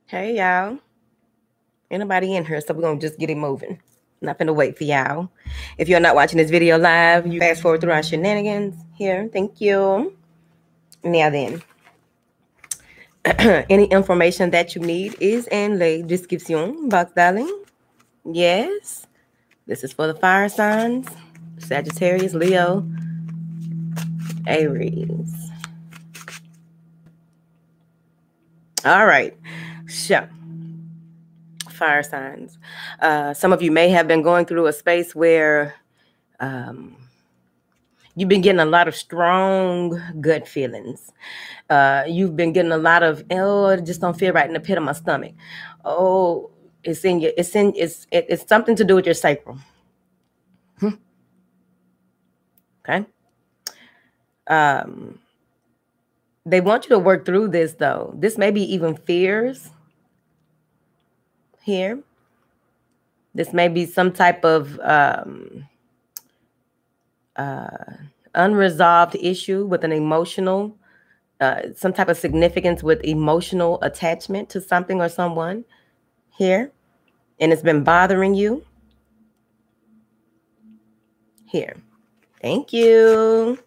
Hey, y'all. Anybody in here? So we're going to just get it moving. Not going to wait for y'all. If you're not watching this video live, you fast forward through our shenanigans here. Thank you. Now then, any information that you need is in la description box, darling. Yes. This is for the fire signs. Sagittarius, Leo, Aries. All right. So, fire signs. Some of you may have been going through a space where you've been getting a lot of strong gut feelings. You've been getting a lot of, oh, it just don't feel right in the pit of my stomach. Oh, it's something to do with your sacral. Okay. They want you to work through this though. This may be even fears here. This may be some type of unresolved issue with an emotional, some type of significance with emotional attachment to something or someone here. And it's been bothering you here. Thank you.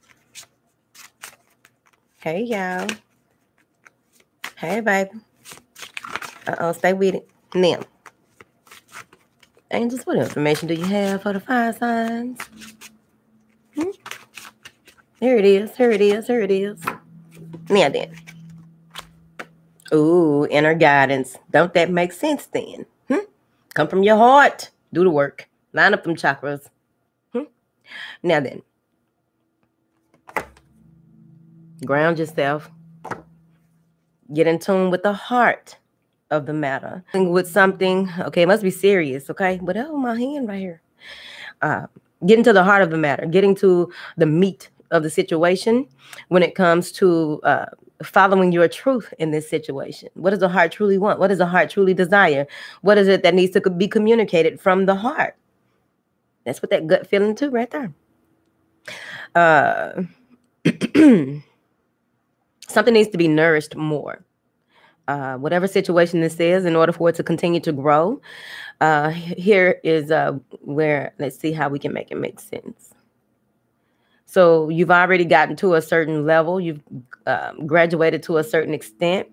Hey, y'all. Hey, baby. Stay with it. Now, angels, what information do you have for the fire signs? Here it is. Here it is. Here it is. Now then. Ooh, inner guidance. Don't that make sense then? Come from your heart. Do the work. Line up them chakras. Now then. Ground yourself. Get in tune with the heart of the matter. With something, okay, it must be serious, okay? But oh, my hand right here. Getting to the heart of the matter. Getting to the meat of the situation when it comes to following your truth in this situation. What does the heart truly want? What does the heart truly desire? What is it that needs to be communicated from the heart? That's what that gut feeling too right there. Something needs to be nourished more. Whatever situation this is, in order for it to continue to grow, here is where, let's see how we can make it make sense. So you've already gotten to a certain level. You've graduated to a certain extent.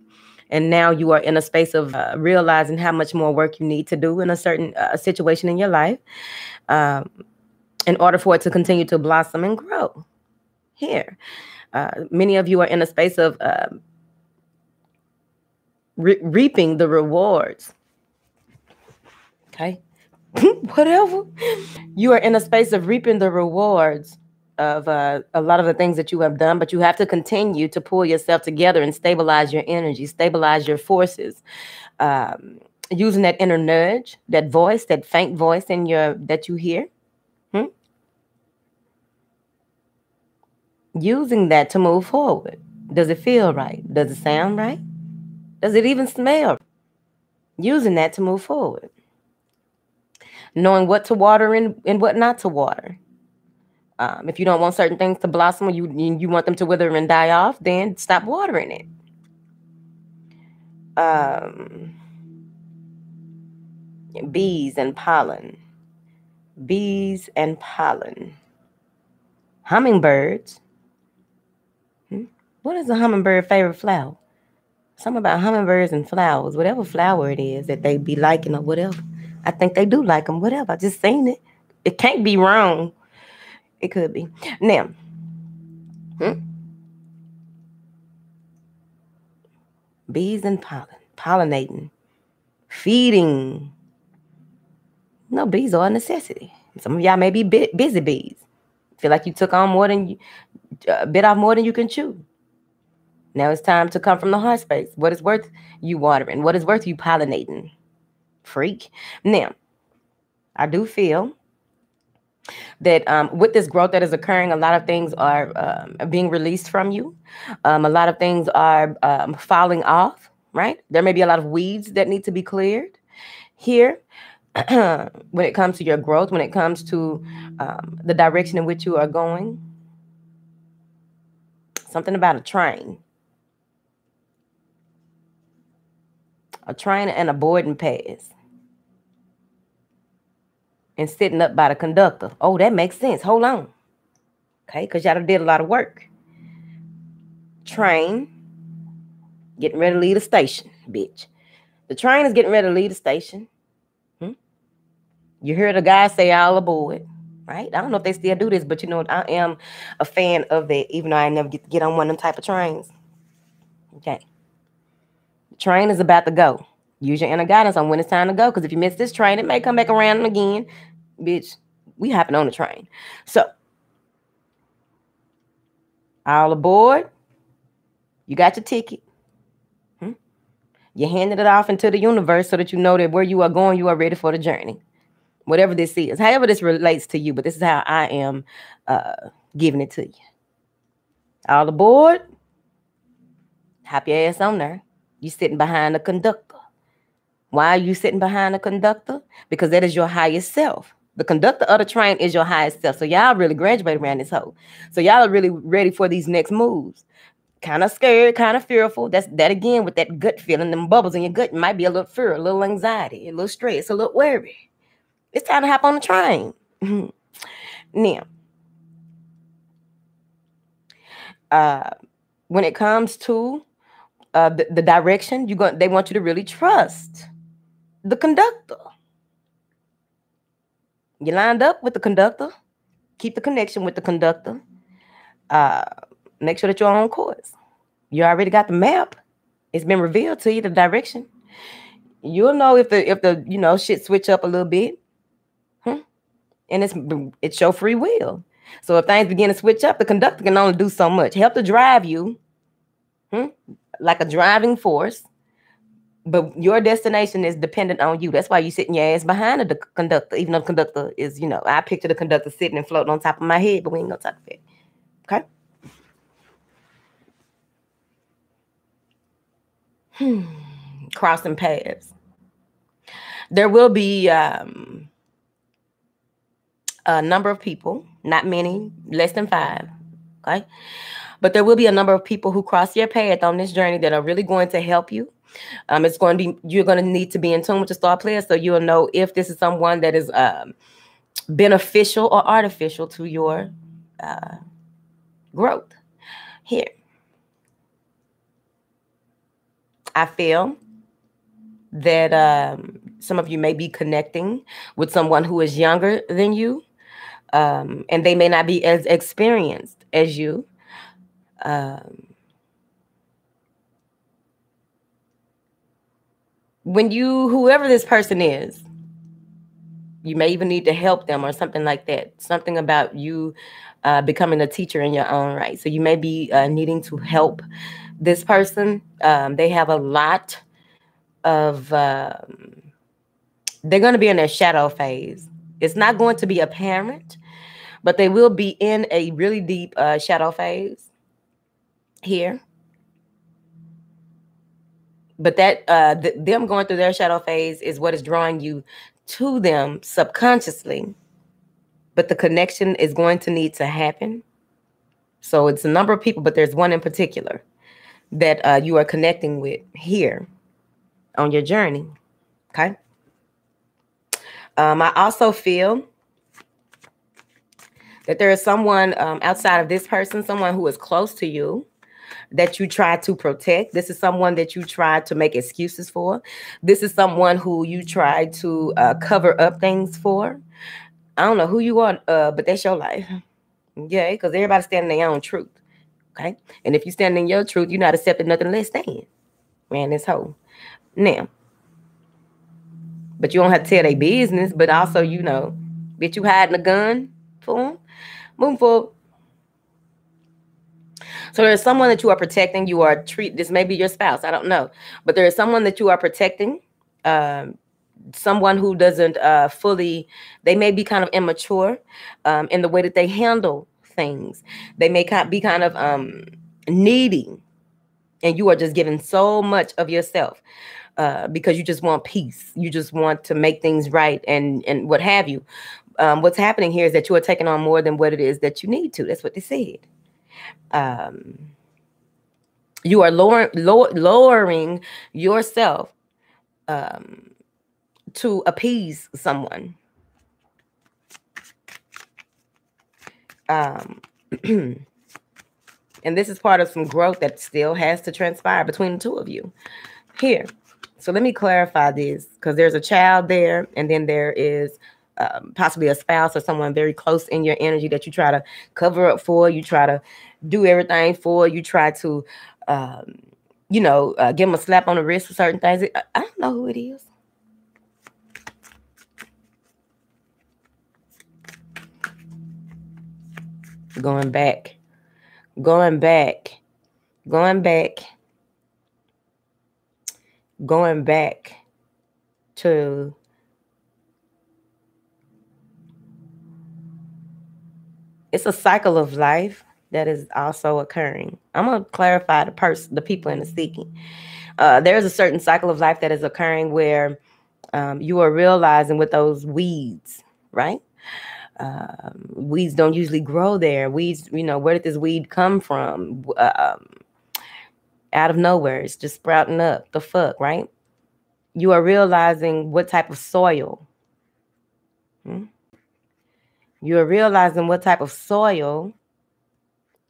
And now you are in a space of realizing how much more work you need to do in a certain situation in your life in order for it to continue to blossom and grow. Here, many of you are in a space of reaping the rewards. Okay. Whatever. You are in a space of reaping the rewards of a lot of the things that you have done, but you have to continue to pull yourself together and stabilize your energy, stabilize your forces, using that inner nudge, that voice, that faint voice in that you hear. Using that to move forward. Does it feel right? Does it sound right? Does it even smell? Using that to move forward. Knowing what to water and what not to water. If you don't want certain things to blossom, you want them to wither and die off, then stop watering it. Bees and pollen. Bees and pollen. Hummingbirds. What is a hummingbird favorite flower? Something about hummingbirds and flowers, whatever flower it is that they be liking or whatever. I think they do like them, whatever. I just seen it. It can't be wrong. It could be. Now, bees and pollen, pollinating, feeding. No, bees are a necessity. Some of y'all may be busy bees. Feel like you took on more than you, bit off more than you can chew. Now it's time to come from the heart space. What is worth you watering? What is worth you pollinating? Freak. Now, I do feel that with this growth that is occurring, a lot of things are being released from you. A lot of things are falling off, right? There may be a lot of weeds that need to be cleared here when it comes to your growth, when it comes to the direction in which you are going. Something about a train. a trine and a boarding pass. And sitting up by the conductor. Oh, that makes sense. Hold on. Okay, because y'all did a lot of work. Train. Getting ready to leave the station, bitch. The train is getting ready to leave the station. You hear the guy say all aboard, right? I don't know if they still do this, but you know, I am a fan of that, even though I never get on one of them type of trains. Okay. The train is about to go. Use your inner guidance on when it's time to go, because if you miss this train, it may come back around again. Bitch, we hopping on the train. So, all aboard. You got your ticket. You handed it off into the universe so that you know that where you are going, you are ready for the journey. Whatever this is, however this relates to you, but this is how I am giving it to you. All aboard. Hop your ass on there. You sitting behind the conductor. Why are you sitting behind the conductor? Because that is your highest self. The conductor of the train is your highest self. So y'all really graduated around this hole. So y'all are really ready for these next moves. Kind of scared, kind of fearful. That's that again with that gut feeling, them bubbles in your gut. It might be a little fear, a little anxiety, a little stress, a little worry. It's time to hop on the train. Now, when it comes to the direction, they want you to really trust the conductor. You lined up with the conductor. Keep the connection with the conductor. Make sure that you're on course. You already got the map. It's been revealed to you, the direction. You'll know if the shit switch up a little bit. And it's your free will. So if things begin to switch up, the conductor can only do so much. Help to drive you like a driving force. But your destination is dependent on you. That's why you sitting your ass behind the conductor, even though the conductor is, I picture the conductor sitting and floating on top of my head, but we ain't gonna talk about it. Okay? Crossing paths. There will be a number of people, not many, less than 5. Okay? But there will be a number of people who cross your path on this journey that are really going to help you. It's going to be, you're going to need to be in tune with the star players so you'll know if this is someone that is beneficial or artificial to your growth. Here, I feel that some of you may be connecting with someone who is younger than you, and they may not be as experienced as you. Whoever this person is, you may even need to help them or something like that. Something about you becoming a teacher in your own right. So you may be needing to help this person. They have a lot of, they're going to be in their shadow phase. It's not going to be apparent, but they will be in a really deep shadow phase here. But that them going through their shadow phase is what is drawing you to them subconsciously. But the connection is going to need to happen. So it's a number of people, but there's one in particular that you are connecting with here on your journey. Okay. I also feel that there is someone outside of this person, someone who is close to you, that you try to protect. This is someone that you try to make excuses for. This is someone who you try to cover up things for. I don't know who you are, but that's your life. Yeah, because everybody's standing in their own truth. Okay? And if you stand in your truth, you're not accepting nothing less than. Man, this hoe. Now, but you don't have to tell their business, but also, bitch, you hiding a gun for them. Moving forward. So there's someone that you are protecting. This may be your spouse. I don't know. But there is someone that you are protecting. Someone who doesn't they may be kind of immature in the way that they handle things. They may be kind of needy. And you are just giving so much of yourself because you just want peace. You just want to make things right and what have you. What's happening here is that you are taking on more than what it is that you need to. That's what they said. You are lowering yourself to appease someone. And this is part of some growth that still has to transpire between the two of you here. So let me clarify this, because there's a child there, and then there is possibly a spouse or someone very close in your energy that you try to cover up for, you try to do everything for, you try to, give them a slap on the wrist for certain things. I don't know who it is. Going back to it's a cycle of life that is also occurring. I'm going to clarify the people in the seeking. There's a certain cycle of life that is occurring where you are realizing with those weeds, right? Weeds don't usually grow there. Weeds, where did this weed come from? Out of nowhere, it's just sprouting up. The fuck, right? You are realizing what type of soil. You are realizing what type of soil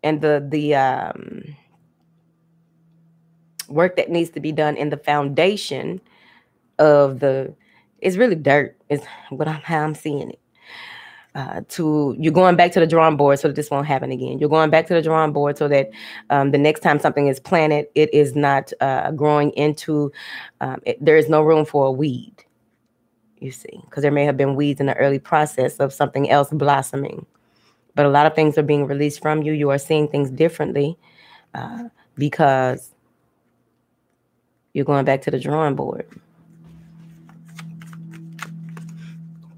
and the work that needs to be done in the foundation of it's really dirt is how I'm seeing it. You're going back to the drawing board so that this won't happen again. You're going back to the drawing board so that the next time something is planted, it is not growing into, there is no room for a weed, you see, because there may have been weeds in the early process of something else blossoming. But a lot of things are being released from you. You are seeing things differently because you're going back to the drawing board.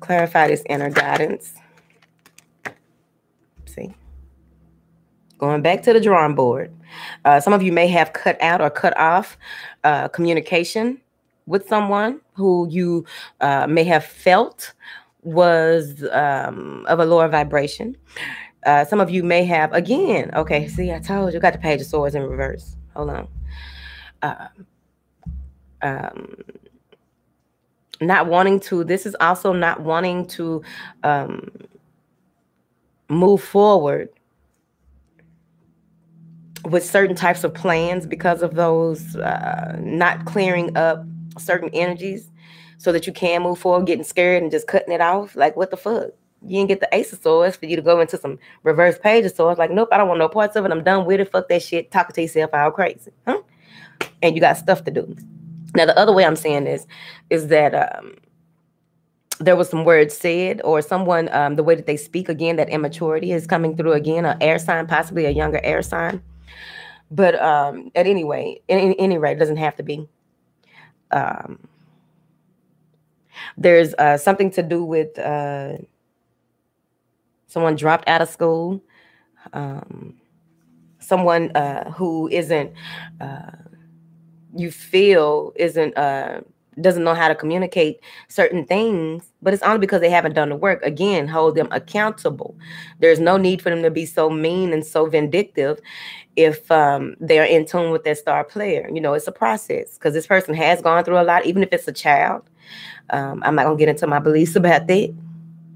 Clarify this inner guidance. See? Going back to the drawing board. Some of you may have cut out or cut off communication with someone who you may have felt was of a lower vibration. Some of you may have, again, okay, see, I told you, got the Page of Swords in reverse. Hold on. Not wanting to, this is also not wanting to move forward with certain types of plans because of those not clearing up certain energies so that you can move forward, getting scared and just cutting it off. Like, what the fuck? You didn't get the Ace of Swords for you to go into some reverse Page of Swords. Like, nope, I don't want no parts of it. I'm done with it. Fuck that shit. Talking to yourself all crazy. Huh? And you got stuff to do. Now, the other way I'm saying this is that there was some words said, or someone, the way that they speak, again, that immaturity is coming through again, an air sign, possibly a younger air sign. But at any rate, it doesn't have to be. There's something to do with someone dropped out of school, someone who isn't, you feel isn't, doesn't know how to communicate certain things, but it's only because they haven't done the work. Again, hold them accountable. There's no need for them to be so mean and so vindictive if they're in tune with their star player. It's a process, because this person has gone through a lot, even if it's a child. I'm not going to get into my beliefs about that,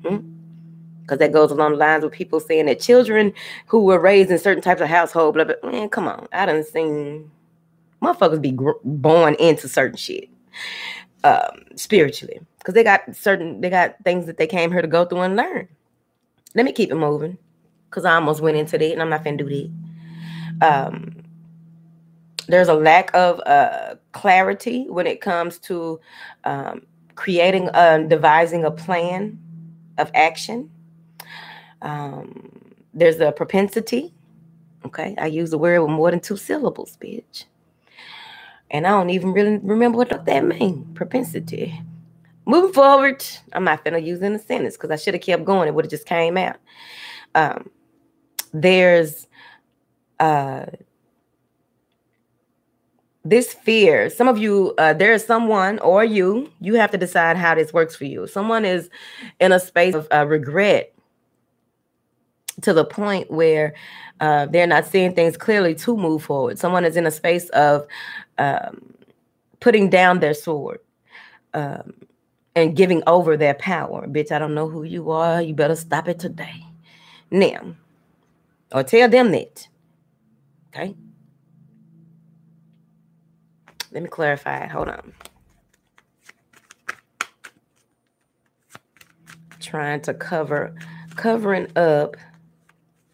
because that goes along the lines with people saying that children who were raised in certain types of household, blah, blah. Man, come on. I done seen motherfuckers be born into certain shit. Spiritually, because they got things that they came here to go through and learn. Let me keep it moving, because I almost went into that and I'm not finna do that. There's a lack of clarity when it comes to creating, devising a plan of action. There's a propensity. Okay, I use the word with more than 2 syllables, bitch. And I don't even really remember what that means. Propensity. Moving forward, I'm not finna use it in a sentence, because I should have kept going. It would have just came out. There's this fear. Some of you, there is someone, or you have to decide how this works for you. Someone is in a space of regret to the point where they're not seeing things clearly to move forward. Someone is in a space of putting down their sword. and giving over their power. Bitch, I don't know who you are. You better stop it today. Now, or tell them that. Okay? Let me clarify. Hold on. Trying to covering up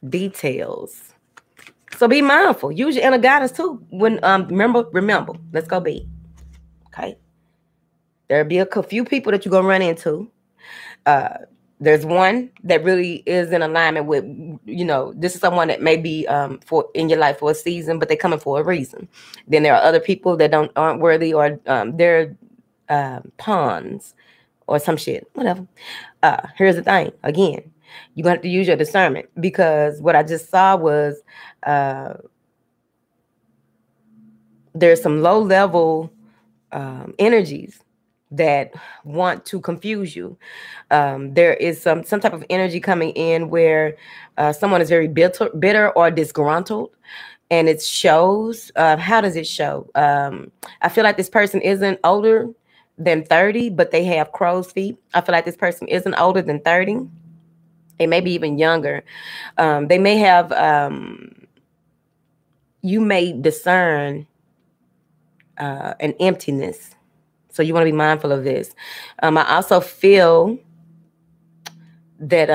details. So be mindful. Use your inner guidance too. When remember, let's go be. Okay. There'll be a few people that you're gonna run into. There's one that really is in alignment with, this is someone that may be for in your life for a season, but they're coming for a reason. Then there are other people that aren't worthy, or they're pawns or some shit, whatever. Here's the thing. Again, you're gonna have to use your discernment, because what I just saw was there's some low level energies that want to confuse you. There is some type of energy coming in where someone is very bitter or disgruntled, and it shows. How does it show? I feel like this person isn't older than 30, but they have crow's feet. I feel like this person isn't older than 30. They may be even younger. They may have, you may discern an emptiness. So you want to be mindful of this. I also feel that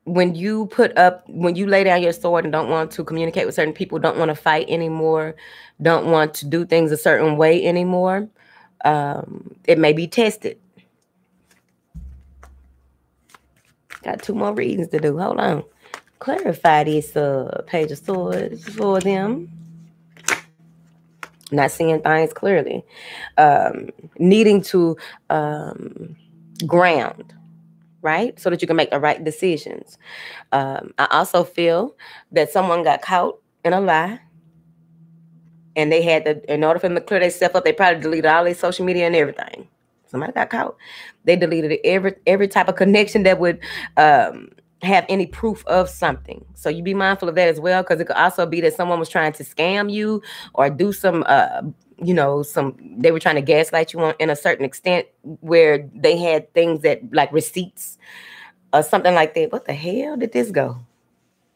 when you lay down your sword and don't want to communicate with certain people, don't want to fight anymore, don't want to do things a certain way anymore, it may be tested. Got 2 more readings to do. Hold on. Clarify this Page of Swords for them. Not seeing things clearly. Needing to ground, right? So that you can make the right decisions. I also feel that someone got caught in a lie, and they had to, in order for them to clear themselves up, they probably deleted all their social media and everything. Somebody got caught. They deleted every type of connection that would have any proof of something. So you be mindful of that as well, because it could also be that someone was trying to scam you or do some, they were trying to gaslight you in a certain extent, where they had things that like receipts or something like that. What the hell did this go?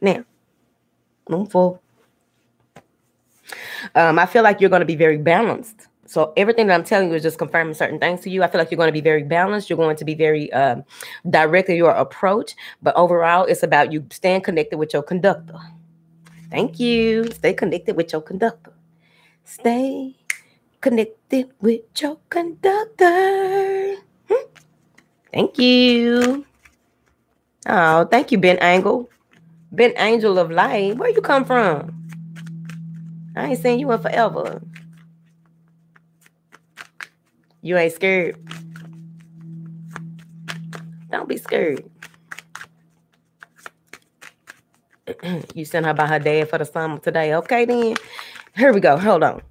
Now, move forward. I feel like you're going to be very balanced. So everything that I'm telling you is just confirming certain things to you. I feel like you're going to be very balanced. You're going to be very direct in your approach. But overall, it's about you staying connected with your conductor. Thank you. Stay connected with your conductor. Stay connected with your conductor. Thank you. Oh, thank you, Ben Angel. Ben Angel of Light. Where you come from? I ain't seen you in forever. You ain't scared. Don't be scared. You sent her by her dad for the summer today. Okay, then. Here we go. Hold on.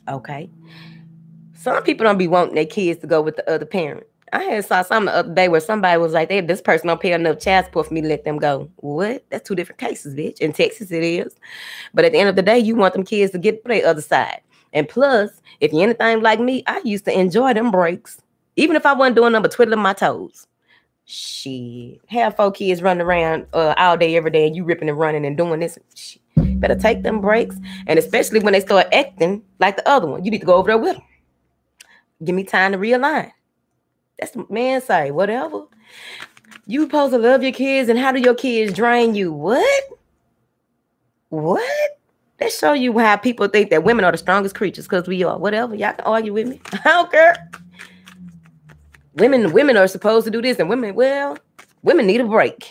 Okay. Some people don't be wanting their kids to go with the other parent. I saw something the other day where somebody was like, this person don't pay enough child support for me to let them go. What? That's 2 different cases, bitch. In Texas, it is. But at the end of the day, you want them kids to get to the other side. And plus, if you're anything like me, I used to enjoy them breaks. Even if I wasn't doing nothing but twiddling my toes. Shit. Have 4 kids running around all day, every day, and you ripping and running and doing this. Shit. Better take them breaks. And especially when they start acting like the other one, you need to go over there with them. Give me time to realign. That's the man say, whatever. You supposed to love your kids, and how do your kids drain you? What? What? That show you how people think that women are the strongest creatures, because we are. Whatever. Y'all can argue with me. I don't care. Women are supposed to do this, and women need a break.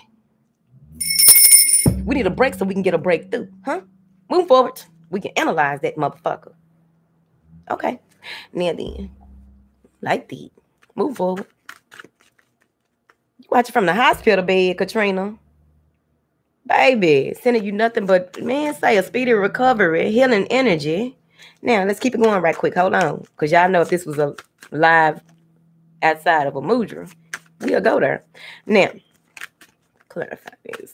We need a break so we can get a breakthrough. Huh? Move forward. We can analyze that motherfucker. Okay. Now then. Like that. Move forward. You watch it from the hospital bed, Katrina. Baby, sending you nothing but, man, say a speedy recovery, healing energy. Now, let's keep it going right quick. Hold on. Because y'all know if this was a live outside of a mudra, we'll go there. Now, clarify this.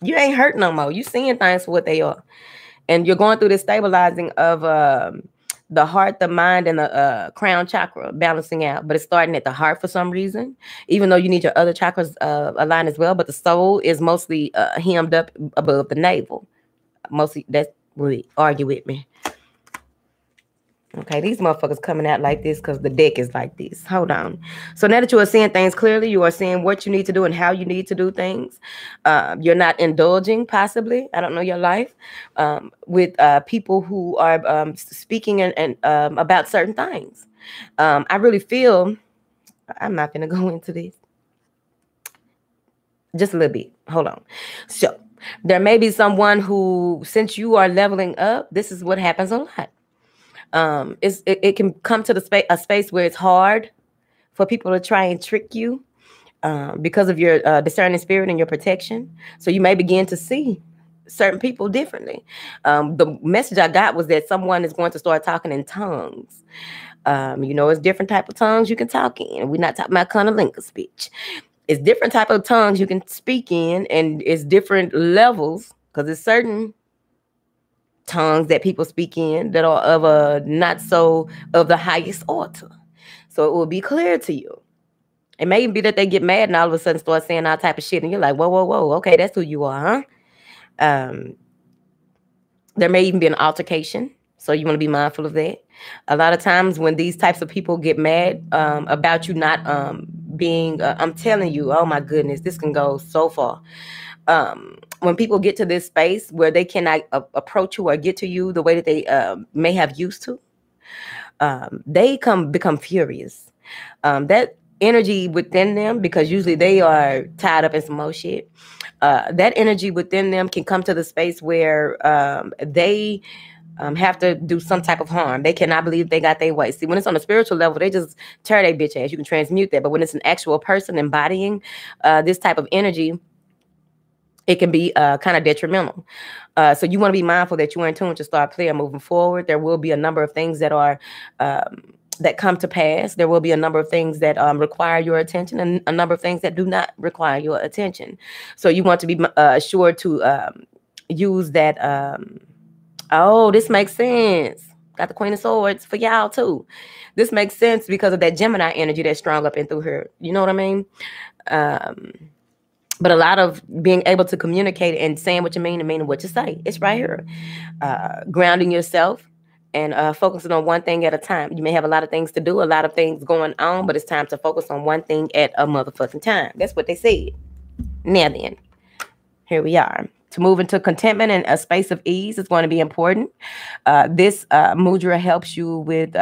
You ain't hurt no more. You seeing things for what they are. And you're going through this stabilizing of the heart, the mind, and the crown chakra balancing out. But it's starting at the heart for some reason, even though you need your other chakras aligned as well. But the soul is mostly hemmed up above the navel. Mostly, that's really argue with me. Okay, these motherfuckers coming out like this because the deck is like this. Hold on. So now that you are seeing things clearly, you are seeing what you need to do and how you need to do things. You're not indulging, possibly, I don't know your life, with people who are speaking and about certain things. I really feel, I'm not going to go into this. Just a little bit. Hold on. So there may be someone who, since you are leveling up, this is what happens a lot. It can come to a space where it's hard for people to try and trick you because of your discerning spirit and your protection. So you may begin to see certain people differently. The message I got was that someone is going to start talking in tongues. It's different type of tongues you can talk in. We're not talking about cunnilingus speech. It's different type of tongues you can speak in, and it's different levels because it's certain tongues that people speak in that are of a not so of the highest order. So it will be clear to you. It may be that they get mad and all of a sudden start saying all type of shit, and you're like, whoa, okay, that's who you are, huh? There may even be an altercation, so you want to be mindful of that. A lot of times when these types of people get mad about you not being, I'm telling you, oh my goodness, this can go so far. When people get to this space where they cannot approach you or get to you the way that they may have used to, they become furious. That energy within them, because usually they are tied up in some more shit, that energy within them can come to the space where they have to do some type of harm. They cannot believe they got their way. See, when it's on a spiritual level, they just tear their bitch ass. You can transmute that. But when it's an actual person embodying this type of energy, it can be kind of detrimental. So you want to be mindful that you are in tune with your star player moving forward. There will be a number of things that are that come to pass. There will be a number of things that require your attention and a number of things that do not require your attention. So you want to be sure to use that. Oh, this makes sense. Got the Queen of Swords for y'all too. This makes sense because of that Gemini energy that's strong up in through her. You know what I mean? But a lot of being able to communicate and saying what you mean and meaning what you say. It's right here. Grounding yourself and focusing on one thing at a time. You may have a lot of things to do, a lot of things going on, but it's time to focus on one thing at a motherfucking time. That's what they said. Now then, here we are. To move into contentment and a space of ease is going to be important. This mudra helps you with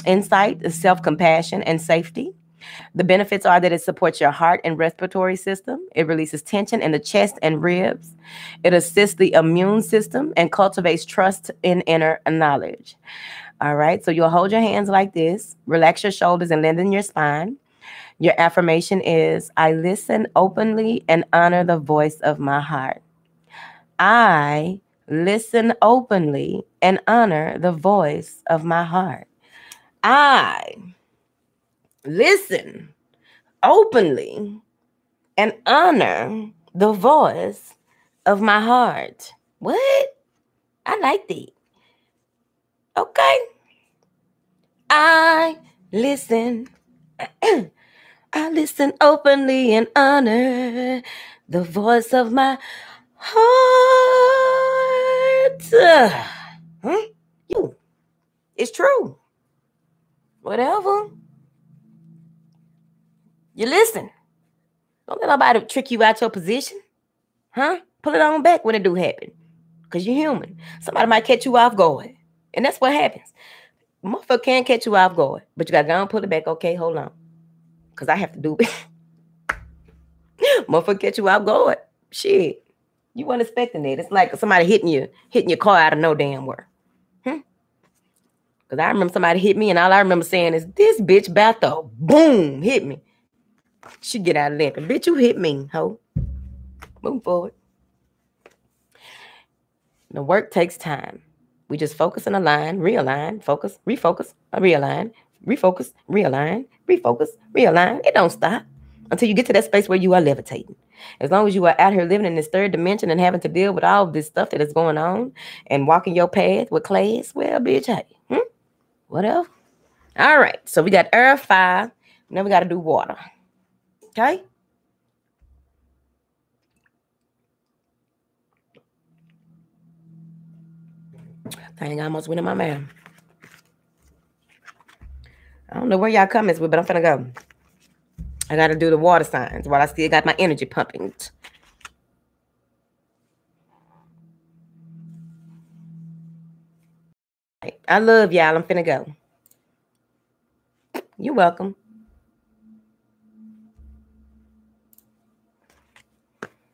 insight, self-compassion, and safety. The benefits are that it supports your heart and respiratory system. It releases tension in the chest and ribs. It assists the immune system and cultivates trust in inner knowledge. All right, so you'll hold your hands like this, relax your shoulders and lengthen your spine. Your affirmation is, I listen openly and honor the voice of my heart. I listen openly and honor the voice of my heart. I listen openly and honor the voice of my heart. What? I like that. Okay. I listen. I listen openly and honor the voice of my heart. You. It's true. Whatever. You listen. Don't let nobody trick you out your position. Huh? Pull it on back when it do happen. Because you're human. Somebody might catch you off guard. And that's what happens. Motherfucker can't catch you off guard. But you got to go and pull it back. Okay, hold on. Because I have to do it. Motherfucker catch you off guard. Shit. You weren't expecting it. It's like somebody hitting your car out of no damn where. Because I remember somebody hit me and all I remember saying is, this bitch about to boom, hit me. She get out of limping. Bitch, you hit me, ho. Move forward. The work takes time. We just focus and align, realign, focus, refocus, realign, refocus, realign, refocus, realign. It don't stop until you get to that space where you are levitating. As long as you are out here living in this third dimension and having to deal with all this stuff that is going on and walking your path with class, well, bitch, hey, whatever. All right, so we got earth, fire. Now we got to do water. Okay? Thing almost went in my mouth. I don't know where y'all coming with, but I'm finna go. I got to do the water signs while I still got my energy pumping. I love y'all. I'm finna go. You're welcome.